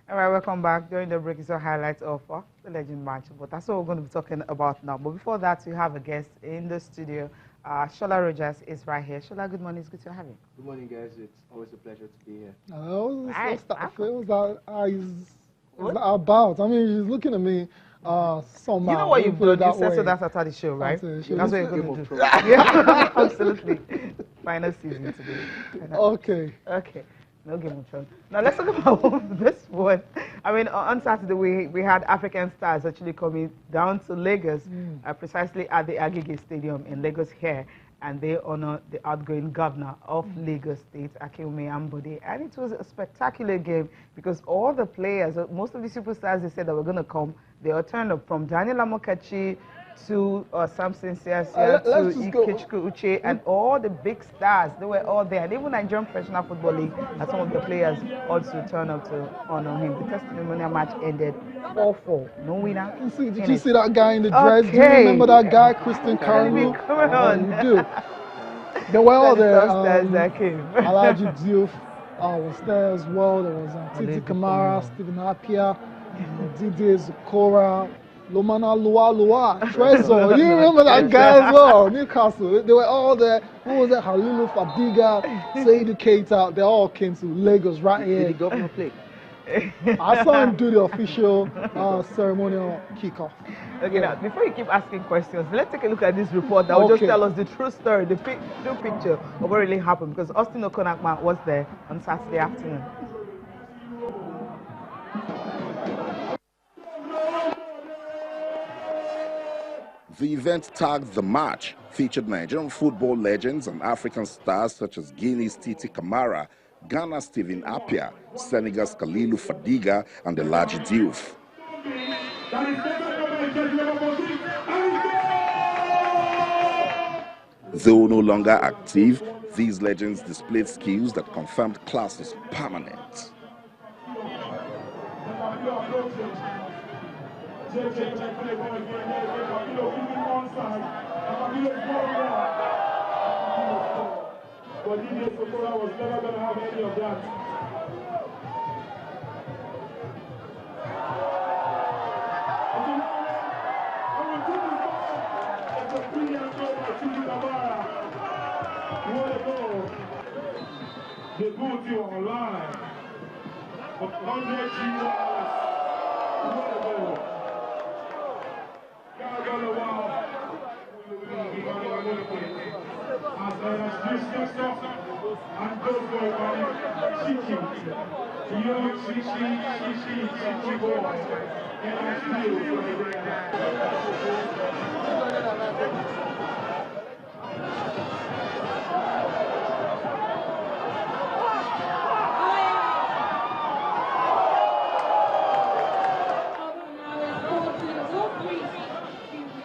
All right, welcome back. During the break is your highlights of the Legend match, but that's what we're going to be talking about now. But before that, we have a guest in the studio. Shola Rogers is right here. Shola, good morning. It's good to have you. Good morning, guys. It's always a pleasure to be here. Right. What's that about? I mean, he's looking at me somehow. You know what you've done? You settled that after the show, right? That's what you're going to do. Yeah, absolutely. Final season today. Okay. Okay. No Game of Thrones. Now let's talk about this one. I mean, on Saturday we had African stars actually coming down to Lagos, precisely at the Agege Stadium in Lagos here, and they honor the outgoing governor of Lagos State, Akinwumi Ambode. And it was a spectacular game because all the players, most of the superstars they said that were going to come, they all turned up, from Daniel Amokachi to Samson Siasia, to Ikechukwu Uche, and all the big stars. They were all there. And even Nigerian Professional Football League, and some of the players also turned up to honor him. The testimonial match ended 4-4. No winner. Did you see that guy in the dress? Do you remember that guy, Christian Carlo? Come on. You do. They were all there. That came. Alaji Diouf was there as well. There was Titi Kamara, Stephen Appiah, Didier Zokora, Lomana Lua, Trezor. You remember that guy as well? Newcastle. They were all there. Who was that? Halilu Fadiga, Seydou Keita. They all came to Lagos right here. Did the governor play? I saw him do the official ceremonial kickoff. Okay, now, before you keep asking questions, let's take a look at this report that will just tell us the true story, the true picture of what really happened, because Austin Okonakma was there on Saturday afternoon. The event tagged The Match featured Nigerian football legends and African stars such as Guinea's Titi Kamara, Ghana's Stephen Appiah, Senegal's Kalilu Fadiga, and Elaji Diouf. Though no longer active, these legends displayed skills that confirmed class is permanent. But Didier Zokora was never going to have any of that. It's a brilliant goal by Titi Kamara. What a goal. They put you online. 100 G. What a goal.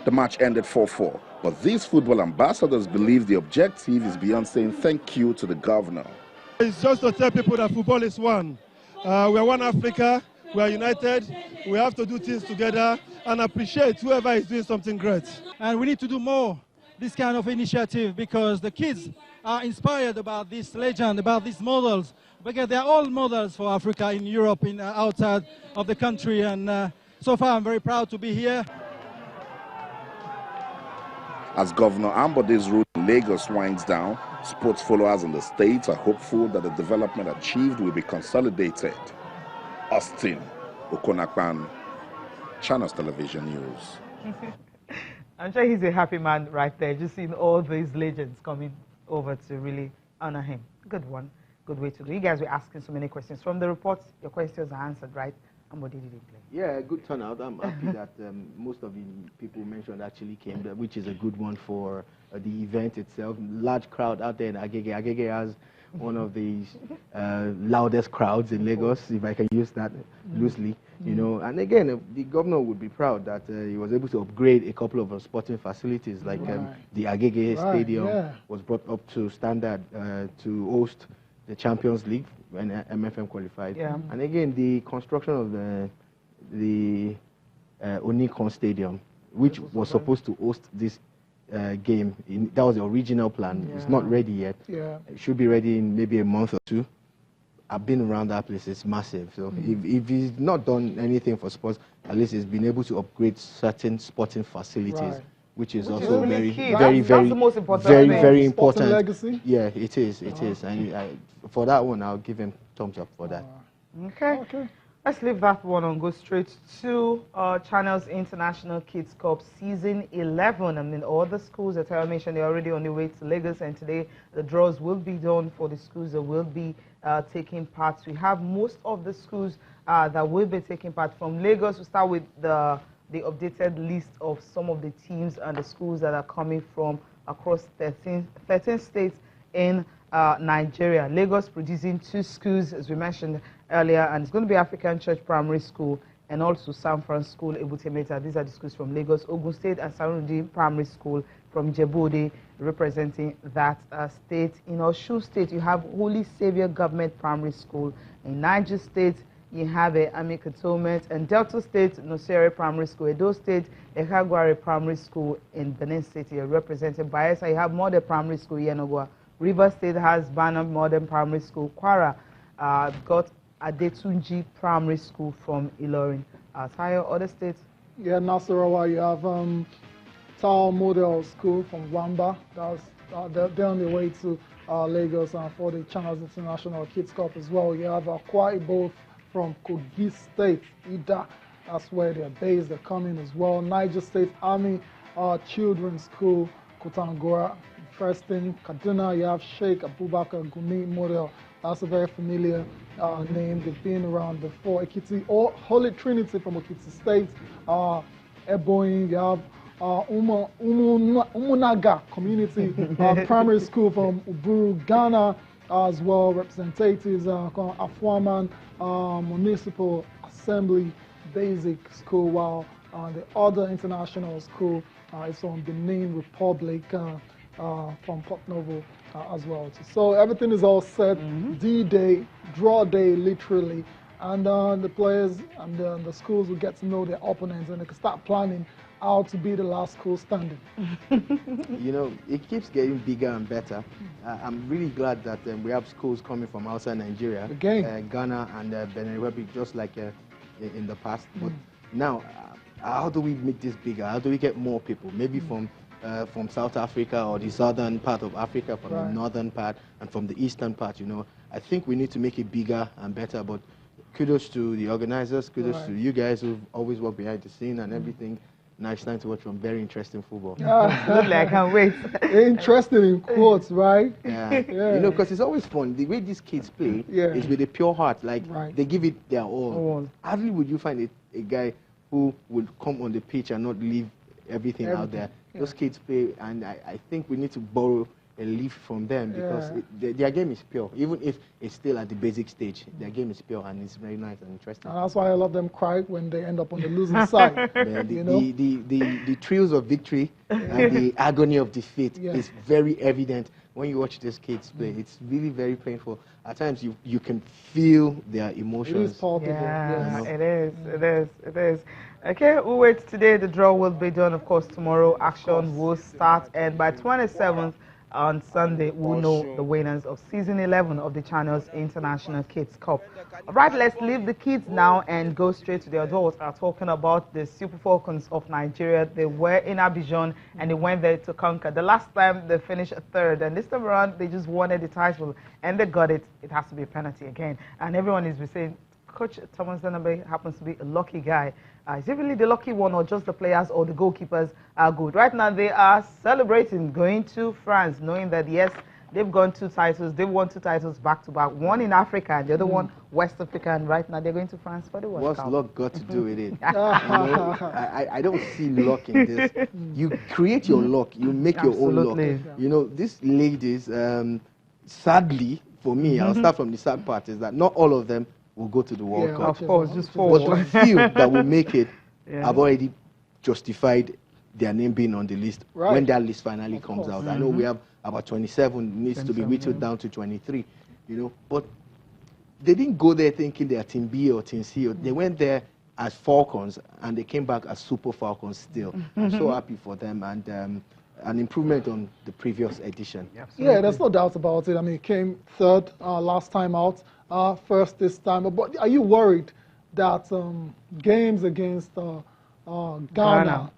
The match ended 4-4, but these football ambassadors believe the objective is beyond saying thank you to the governor. It's just to tell people that football is one. We are one Africa, we are united, we have to do things together and appreciate whoever is doing something great. And we need to do more this kind of initiative because the kids are inspired about this legend, about these models, because they are all models for Africa in Europe, outside of the country. And so far I'm very proud to be here. As Governor Ambode's route in Lagos winds down, sports followers in the state are hopeful that the development achieved will be consolidated. Austin Okonakpan, Channels Television News. I'm sure he's a happy man right there, just seeing all these legends coming over to really honor him. Good one, good way to do. You guys were asking so many questions. From the reports, your questions are answered, right? Ambode didn't play. Yeah, good turnout. I'm happy that most of the people mentioned actually came, which is a good one for the event itself. Large crowd out there in Agege. Agege has one of the loudest crowds in Lagos, if I can use that loosely, you know. And again, the governor would be proud that he was able to upgrade a couple of sporting facilities, like the Agege Stadium was brought up to standard to host the Champions League when MFM qualified. And again, the construction of the Onikon Stadium, which was supposed to host this game, that was the original plan. It's not ready yet. It should be ready in maybe a month or two. I've been around that place. It's massive. So if he's not done anything for sports, at least he's been able to upgrade certain sporting facilities, which is also really very, key. very, That's very, the most important very, thing. very Sporting important. legacy. Yeah, it is. It is. And for that one, I'll give him thumbs up for that. Okay. Let's leave that one and go straight to Channel's International Kids Cup Season 11. I mean, all the schools, as I mentioned, they're already on their way to Lagos, and today the draws will be done for the schools that will be taking part. We have most of the schools that will be taking part from Lagos. We'll start with the updated list of some of the teams and the schools that are coming from across 13 states in Nigeria. Lagos producing 2 schools, as we mentioned earlier, and it's going to be African Church Primary School and also Sanfran School, Ebutemeta. These are the schools from Lagos. Ogun State and Sarudi Primary School from Jebode, representing that state. In Osun State, you have Holy Savior Government Primary School. In Niger State, you have a Army Cantonment, and Delta State, Nosere Primary School. Edo State, Ekagware Primary School in Benin City, represented by Bayelsa. You have Modern Primary School, Yenogwa. River State has Banam Modern Primary School. Kwara got Adetunji Primary School from Ilorin. Tayo, other states? Yeah, Nasarawa, you have Tao Model School from Wamba. They're on their way to Lagos for the Channels International Kids Cup as well. You have Akwa Ibom from Kogi State, Ida. That's where they're based. They're coming as well. Niger State Army Children's School, Kotangora. Interesting. Kaduna, you have Sheikh Abubakar Gumi Model. That's a very familiar name. They've been around before. Ekiti, Holy Trinity from Ekiti State. Ebonyi, you have Umunaga Community Primary School from Uburu, Ghana as well. Representatives, Afwaman Municipal Assembly Basic School, while the other international school is from Benin Republic from Port Novo as well. So everything is all set. D-Day, draw day, literally. And the players and the schools will get to know their opponents, and they can start planning how to be the last school standing. You know, it keeps getting bigger and better. I'm really glad that we have schools coming from outside Nigeria, Ghana and Benin Republic, just like in the past. But now, how do we make this bigger? How do we get more people? Maybe from South Africa or the southern part of Africa, from the northern part and from the eastern part, you know. I think we need to make it bigger and better, but kudos to the organizers, kudos to you guys who've always worked behind the scene and everything. Now it's time to watch some very interesting football. Absolutely, I can't wait. Interesting in quotes, right? Yeah. You know, because it's always fun. The way these kids play is with a pure heart. Like, they give it their all. Hardly would you find a guy who would come on the pitch and not leave everything out there. Those kids play, and I think we need to borrow a leaf from them, because their game is pure. Even if it's still at the basic stage, their game is pure, and it's very nice and interesting. And that's why I love them cry when they end up on the losing side. The thrills of victory and the agony of defeat is very evident when you watch these kids play. It's really very painful. At times, you can feel their emotions. It is palpable. Yeah, it is. Okay, we'll wait today. The draw will be done, of course, tomorrow. Action will start, and by 27th, on Sunday, we'll know the winners of Season 11 of the Channels International Kids Cup. All right, let's leave the kids now and go straight to the adults. I'm talking about the Super Falcons of Nigeria. They were in Abidjan, and they went there to conquer. The last time, they finished third, and this time around, they just wanted the title, and they got it. It has to be a penalty again. And everyone is saying, Coach Thomas Danabe happens to be a lucky guy. Is he really the lucky one, or just the players or the goalkeepers are good? Right now, they are celebrating going to France, knowing that, yes, they've won 2 titles back to back, one in Africa and the other one West Africa, and right now they're going to France for the World Cup. What's luck got to do with it? I don't see luck in this. You create your luck, you make your own luck. You know, these ladies, sadly, for me, I'll start from the sad part, is that not all of them will go to the World Cup. Of course, just 4. But the few that will make it have already justified their name being on the list when that list finally comes out. I know we have about 27, needs to be whittled down to 23, you know, but they didn't go there thinking they are Team B or Team C. They went there as Falcons, and they came back as Super Falcons still. I'm so happy for them, and an improvement on the previous edition. Yeah, there's no doubt about it. I mean, it came third last time out. first this time. But are you worried that games against Ghana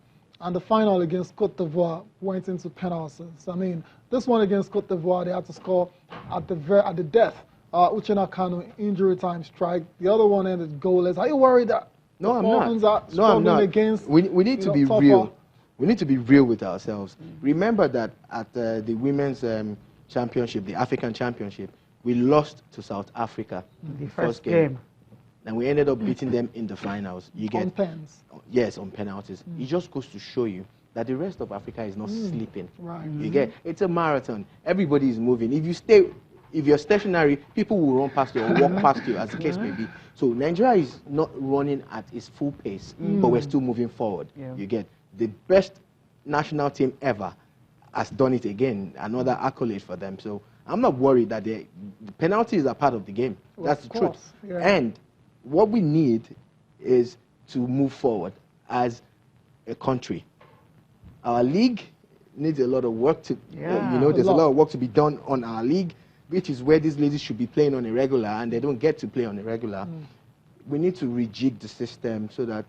and the final against Cote d'Ivoire went into penalties? I mean, this one against Cote d'Ivoire, they had to score at the death. Uchenna Kanu injury time strike. The other one ended goalless. Are you worried that No, I'm Falcons not. are No, I'm not. against, we need to be tougher? real. We need to be real with ourselves. Remember that at the women's championship, the African championship, we lost to South Africa The first game. and we ended up beating them in the finals. You get On pens. yes, on penalties. It just goes to show you that the rest of Africa is not sleeping. Right. You get it's a marathon. Everybody is moving. If you're stationary, people will run past you or walk past you, as the case may be. So Nigeria is not running at its full pace, but we're still moving forward. Yeah. You get the best national team ever has done it again. Another accolade for them. So I'm not worried that the penalties are part of the game. Well, That's of the truth. course, yeah. And what we need is to move forward as a country. Our league needs a lot of work to, Yeah. there's a lot of work to be done on our league, which is where these ladies should be playing on a regular, and they don't get to play on a regular. We need to rejig the system so that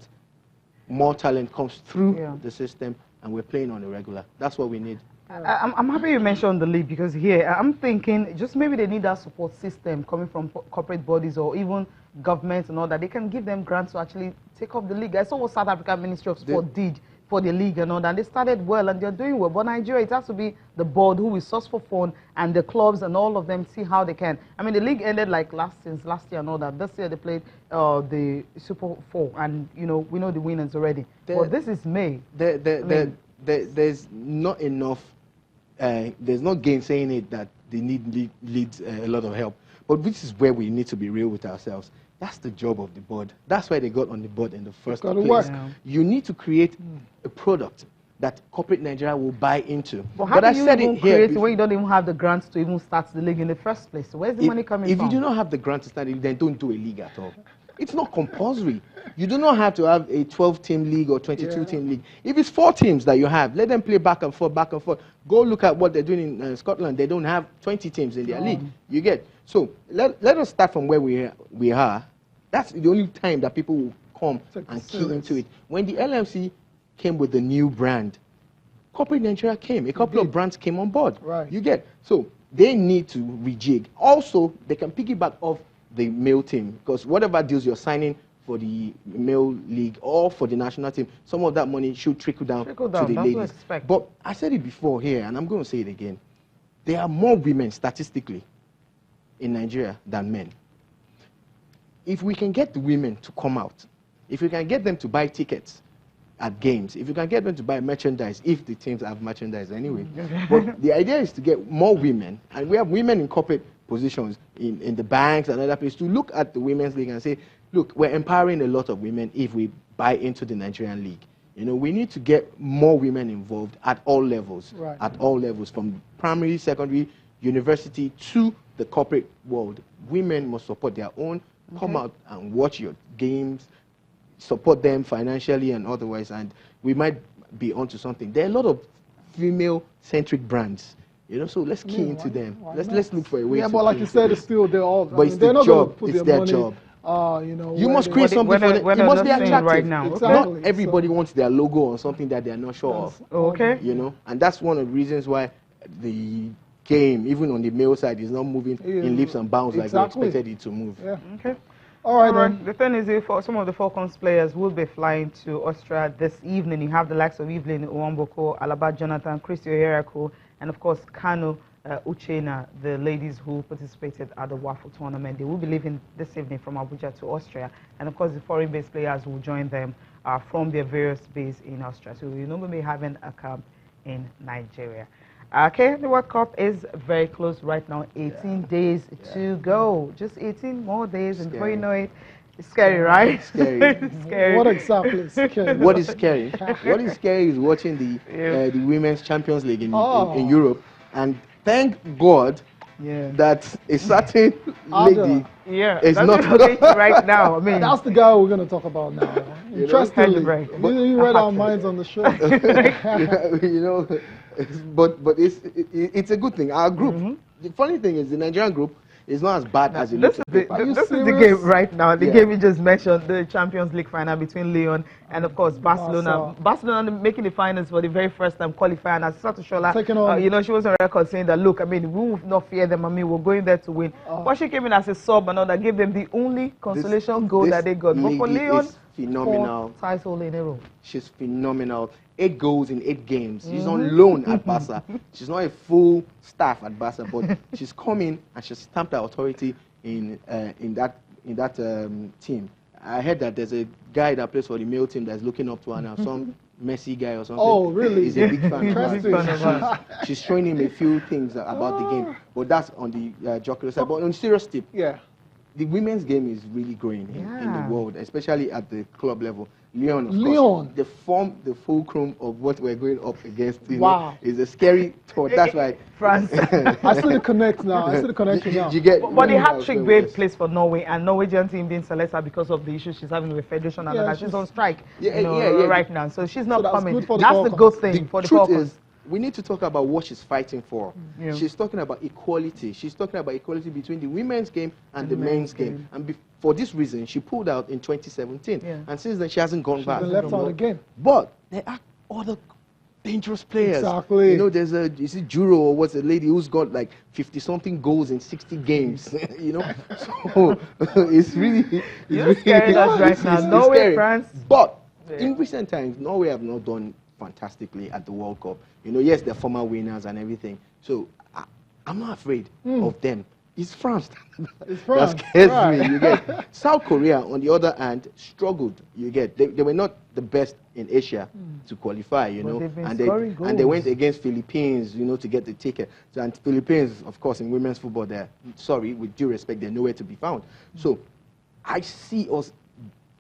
more talent comes through the system, and we're playing on a regular. That's what we need. I'm happy you mentioned the league, because here I'm thinking just maybe they need that support system coming from corporate bodies or even governments and all that. They can give them grants to actually take up the league. I saw what South African Ministry of Sport did for the league and all that. They started well and they're doing well. But Nigeria, it has to be the board who will source for fund and the clubs and all of them see how they can. I mean, the league ended like since last year and all that. This year they played the Super 4 and, we know the winners already. But this is May. There's not enough, there's no gainsaying it that they need a lot of help. But this is where we need to be real with ourselves. That's the job of the board. That's why they got on the board in the first place. Work. Yeah. You need to create a product that corporate Nigeria will buy into. But how do you even create it when you don't even have the grants to even start the league in the first place? So where's the money coming from? If you do not have the grant to start it, then don't do a league at all. It's not compulsory. You do not have to have a 12-team league or 22-team league. If it's 4 teams that you have, let them play back and forth, back and forth. Go look at what they're doing in Scotland. They don't have 20 teams in their league. You get. So let us start from where we are. That's the only time that people will come and key into it. When the LMC came with the new brand, corporate Nigeria came. A couple of brands came on board. Right. You get. So they need to rejig. Also, they can piggyback off the male team, because whatever deals you're signing for the male league or for the national team, some of that money should trickle down to the ladies. But I said it before here, and I'm going to say it again. There are more women statistically in Nigeria than men. If we can get the women to come out, if we can get them to buy tickets at games, if you can get them to buy merchandise, if the teams have merchandise anyway. But the idea is to get more women, and we have women in corporate positions in the banks and other places, to look at the women's league and say, look, we're empowering a lot of women if we buy into the Nigerian league. We need to get more women involved at all levels, from primary, secondary, university to the corporate world. Women must support their own. Come out and watch your games, support them financially and otherwise, and we might be onto something. There are a lot of female-centric brands, so let's key into them. Let's look for a way. Yeah, but like you said, it's still they're all. But it's they're not job. Put It's their their money, job. You must create something for them. It must be attractive. Right now. Exactly. Not everybody wants their logo on something that they're not sure of. Okay. And that's one of the reasons why the game, even on the male side, is not moving in leaps and bounds like we expected it to move. Yeah. Okay. All right, then. The thing is, for some of the Falcons players will be flying to Austria this evening. You have the likes of Evelyn Nwamboko, Alaba Jonathan, Christy Oherako, and of course Kanu Uchenna, the ladies who participated at the WAFL tournament. They will be leaving this evening from Abuja to Austria, and of course the foreign-based players will join them from their various bases in Austria. So we will be having a camp in Nigeria. Okay, the World Cup is very close right now. 18 days to go. Just 18 more days, and before you know it, it's scary, right? Scary. Scary. What exactly is scary? What is scary? What is scary is watching the Women's Champions League in Europe, and thank God that a certain lady is that's not right now. I mean, That's the guy we're going to talk about now. Interestingly, you read our minds on the show. but it's a good thing. Our group, the funny thing is, the Nigerian group it's not as bad as it This looks. is Are you this is the serious? game right now. The Yeah. game you just mentioned, the Champions League final between Lyon and, of course, Barcelona. Barca. Barcelona making the finals for the very first time, qualifying. As Satushola, Taking on- you know, she was on record saying that, look, I mean, we will not fear them. I mean, we're going there to win. But she came in as a sub and all that gave them the only consolation goal that they got. But for lady Lyon, is phenomenal. 4 title in a row. She's phenomenal. 8 goals in 8 games. She's on loan at Barca. She's not a full staff at Barca, but she's coming and she's stamped her authority in that team. I heard that there's a guy that plays for the male team that's looking up to her now, some Messi guy or something. Oh, really? He's a big fan of her. Interesting. She's showing him a few things about the game, but that's on the jocular side. But on serious tip, Yeah. the women's game is really growing in Yeah. the world, especially at the club level. Lyon, of Lyon. course, they form the fulcrum of what we're going up against. You Wow. know, it's a scary thought. That's why France. I see the connect now. I see the connection now. you get. But the you hat-trick know, babe yes. plays for Norway, and Norwegian team didn't select her because of the issues she's having with Federation and Yeah, all that. She's she's- on strike Yeah, you know, yeah. right now. So she's not that's coming. good for the That's the Falcons. good thing The for the truth Falcons. is, we need to talk about what she's fighting for. Yeah. She's talking about equality. She's talking about equality between the women's game and the men's game. And for this reason, she pulled out in 2017. Yeah. And since then, she hasn't gone back. been left out again. But there are other dangerous players. Exactly. You know, there's a, is it Juro or what's a lady who's got like 50-something goals in 60 games? You know, so it's really... You're scaring us right now. Norway, scary. France. But Yeah. in recent times, Norway have not done fantastically at the World Cup. You know, yes, they're former winners and everything. So I'm not afraid of them. It's France. It's France, That scares right. me. You get South Korea, on the other hand, struggled. You get they were not the best in Asia to qualify. You But know, they've been and scoring they went goals. against Philippines. You know, to get the ticket. So, and Philippines, of course, in women's football, they're sorry, with due respect, they're nowhere to be found. So I see us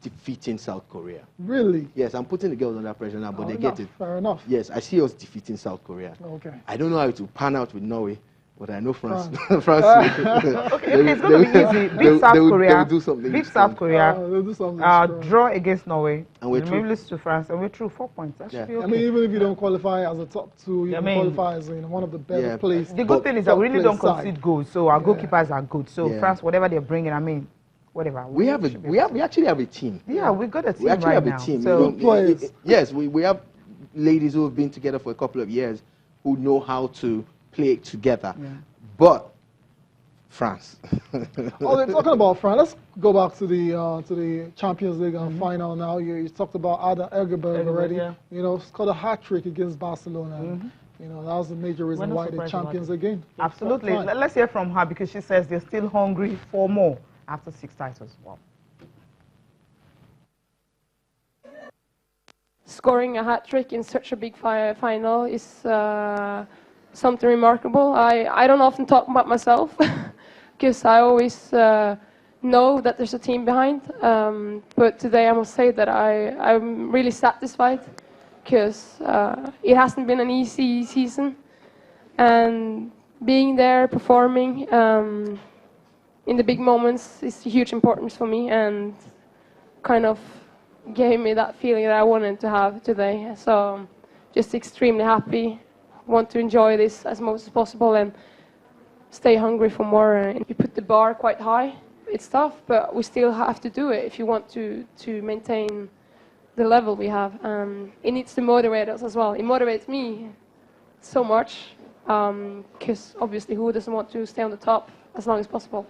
defeating South Korea. Really? Yes, I'm putting the girls under pressure now, but they get it. Fair enough. Yes, I see us defeating South Korea. Okay. I don't know how it will pan out with Norway, but I know France. France. France. Okay, it's going to be easy. Beat South Korea. They will do something. Beat South Korea. They'll do something strong. Draw against Norway. And we're Maybe through. lose to France, and we're through 4 points. That should Yeah. be okay. I mean, even if you don't qualify as a top 2, you I can mean- qualify as in one of the better Yeah. placed. The good thing is that we really don't top place concede goals, so our goalkeepers are good. So Yeah. France, whatever they're bringing, I mean, whatever. We actually have a team. Yeah, we got a team We actually right have now. a team. So You know, players. yes, we have ladies who have been together for a couple of years who know how to play together. Yeah. But France. Oh, they're talking about France. Let's go back to the Champions League final now. You talked about Ada Egerberg already. yeah. You know, scored a hat trick against Barcelona. And, you know, that was the major reason not why they're surprised about champions it. again. Absolutely. Fine. Let's hear from her because she says they're still hungry for more after 6 titles. Wow. Scoring a hat trick in such a big final is something remarkable. I don't often talk about myself because I always know that there's a team behind. But today I must say that I'm really satisfied because it hasn't been an easy season. And being there, performing in the big moments is a huge importance for me and kind of gave me that feeling that I wanted to have today. So just extremely happy, want to enjoy this as much as possible and stay hungry for more. And you put the bar quite high. It's tough, but we still have to do it if you want to maintain the level we have. It needs to motivate us as well. It motivates me so much because obviously who doesn't want to stay on the top as long as possible?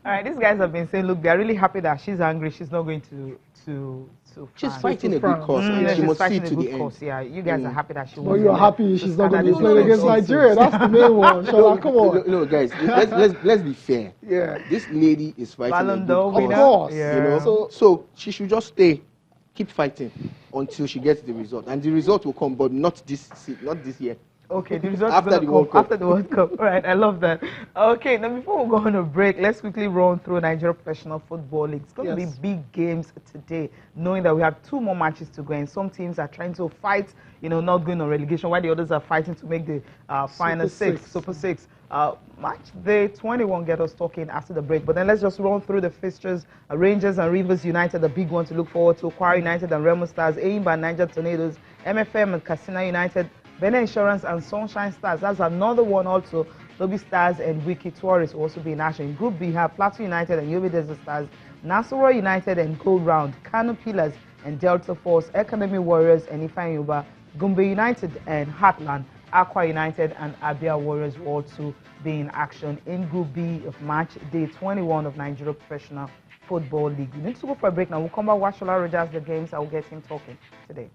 All right, these guys have been saying, look, they're really happy that she's angry. She's not going to She's France. fighting a good France. cause, and Yeah, she she's must see fighting it a to good the end. cause. Yeah, you guys are happy that she Well, won. you're happy she's not going to be playing against Nigeria. That's the main one. Shala, come on. No, guys, let's be fair. Yeah. This lady is fighting a Ballon good d'Or cause. winner. Of course. Yeah. You know, so she should just keep fighting until she gets the result, and the result will come, but not this year. Okay, the result After is the going World to Cup. come after the World Cup. All right, I love that. Okay, now before we go on a break, let's quickly run through Nigeria Professional Football League. It's going to be Yes. big games today, knowing that we have 2 more matches to go, and some teams are trying to fight, you know, not going on relegation, while the others are fighting to make the final Super 6. Match day 21 get us talking after the break, but then let's just run through the fixtures. Rangers and Rivers United, the big one to look forward to. Kwara United and Remo Stars, Eimba and Niger Tornadoes, MFM and Katsina United, Benin Insurance and Sunshine Stars. That's another one also. Lobby Stars and Wiki Tourists will also be in action. In Group B, have Plateau United and Yobe Desert Stars, Nasarawa United and Gold Round, Kano Pillars and Delta Force, Academy Warriors and Ifeanyi Uba, Gombe United and Heartland, Aqua United and Abia Warriors will also be in action in Group B of Match Day 21 of Nigeria Professional Football League. We need to go for a break now. We'll come back, watch Ola Rogers the games. I will get him talking today.